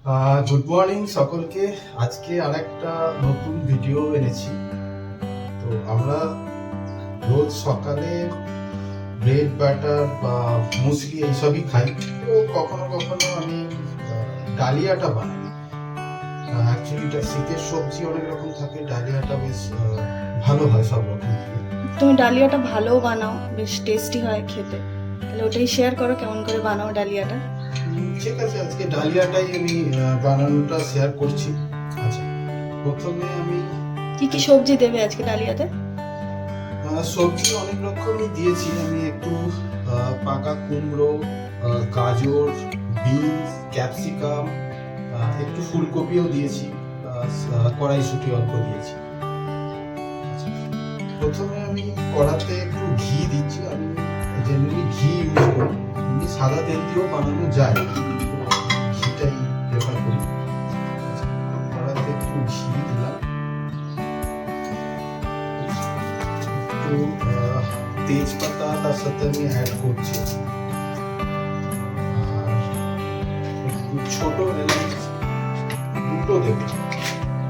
Good morning সকলকে। আজকে আরেকটা নতুন ভিডিও এনেছি। তো আমরা রোজ সকালে ব্রেড বাটার বা মুসলি এইসবই খাই। তো কখনো কখনো আমি ডালিয়াটা বানাই। অ্যাকচুয়ালি এটা শীতের সবজি অনেক রকম থাকে, ডালিয়াটা বেশ ভালো হয় সব রকম দিয়ে। তুমি ডালিয়াটা ভালো বানাও, বেশ টেস্টি হয় খেতে। তাহলে ওটাই শেয়ার করো, কেমন করে বানাও ডালিয়াটা। ঠিক আছে, আজকে ডালিয়াটাই আমি বানানোটা শেয়ার করছি। আচ্ছা, প্রথমে আমি কি কি সবজি দেবে আজকে ডালিয়াতে? সবজি অনেক রকমই দিয়েছি আমি। একটু পাকা কুমড়ো, গাজর, বিনস, ক্যাপসিকাম, একটু ফুলকপিও দিয়েছি, প্লাস কড়াইশুঁটি অল্প দিয়েছি। আচ্ছা, প্রথমে আমি কড়াতে একটু ঘি দিচ্ছি। আমি জেনারেলি ঘি ইউজ করি, এমনি সাদা তেল দিয়েও বানানো যায়, ঘিটাই প্রেফার করি। আচ্ছা, কড়াতে একটু ঘি দিলাম, একটু তেজপাতা তার সাথে আমি অ্যাড করছি, আর একটু ছোট এলাচ দুটো দেবো,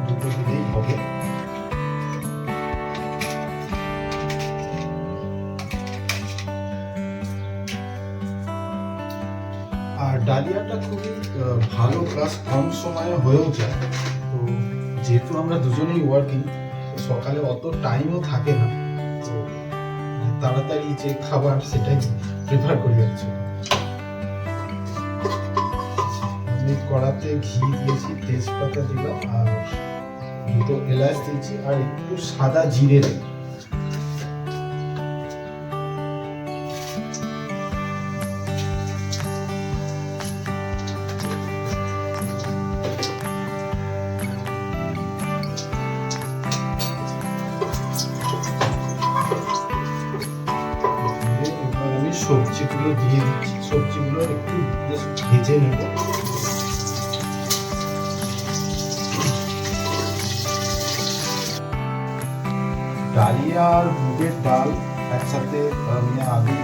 দুটো দিলেই হবে। আর ডালিয়াটা খুবই ভালো, প্লাস কম সময়ে হয়েও যায়। তো যেহেতু আমরা দুজনেই ওয়ার্কিং, সকালে অত টাইমও থাকে না, তো তাড়াতাড়ি যে খাবার সেটাই প্রেফার করি অ্যাকচুয়ালি। আমি কড়াতে ঘি দিয়েছি, তেজপাতা দিলাম, আর দুটো এলাচ দিয়েছি, আর একটু সাদা জিরে দিলাম। এবার আমি সবজিগুলো দিয়ে দিচ্ছি, সবজিগুলো একটু জাস্ট ভেজে নেব। ডালিয়া আর মুগের ডাল একসাথে আমি আগে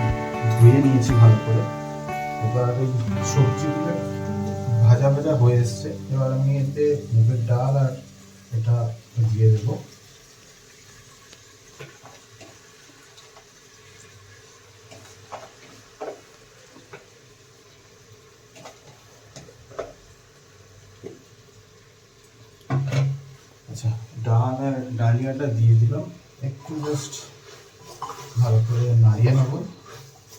ধুয়ে নিয়েছি ভালো করে। এবার এই সবজিগুলো ভাজা ভাজা হয়ে এসছে, এবার আমি এতে মুগের ডাল আর এটা দিয়ে দেবো। আচ্ছা, ডাল আর ডালিয়াটা দিয়ে দিলাম, একটু জাস্ট ভালো করে নাড়িয়ে নেব।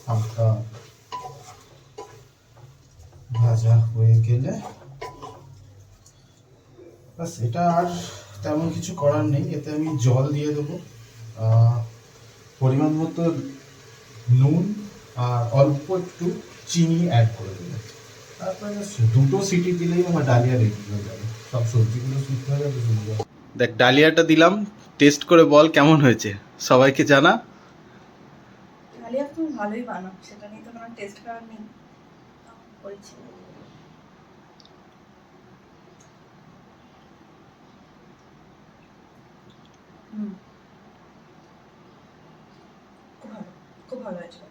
হালকা ভাজা হয়ে গেলে বাস, এটা আর তেমন কিছু করার নেই। এতে আমি জল দিয়ে দেবো, পরিমাণ মতো নুন, আর অল্প একটু চিনি অ্যাড করে দেবো। তারপরে দুটো সিটি দিলেই আমার ডালিয়া রেডি হয়ে যাবে, সব সবজিগুলো সিদ্ধ হয়ে যাবে। দেখ, ডালিয়াটা দিলাম, টেস্ট করে বল কেমন হয়েছে, সবাইকে জানা। ডালিয়া তুমি ভালোই বানাও, সেটা নিয়ে তো কোনো টেস্ট করার নেই, বলছি। খুব ভালো, খুব ভালো হয়েছে।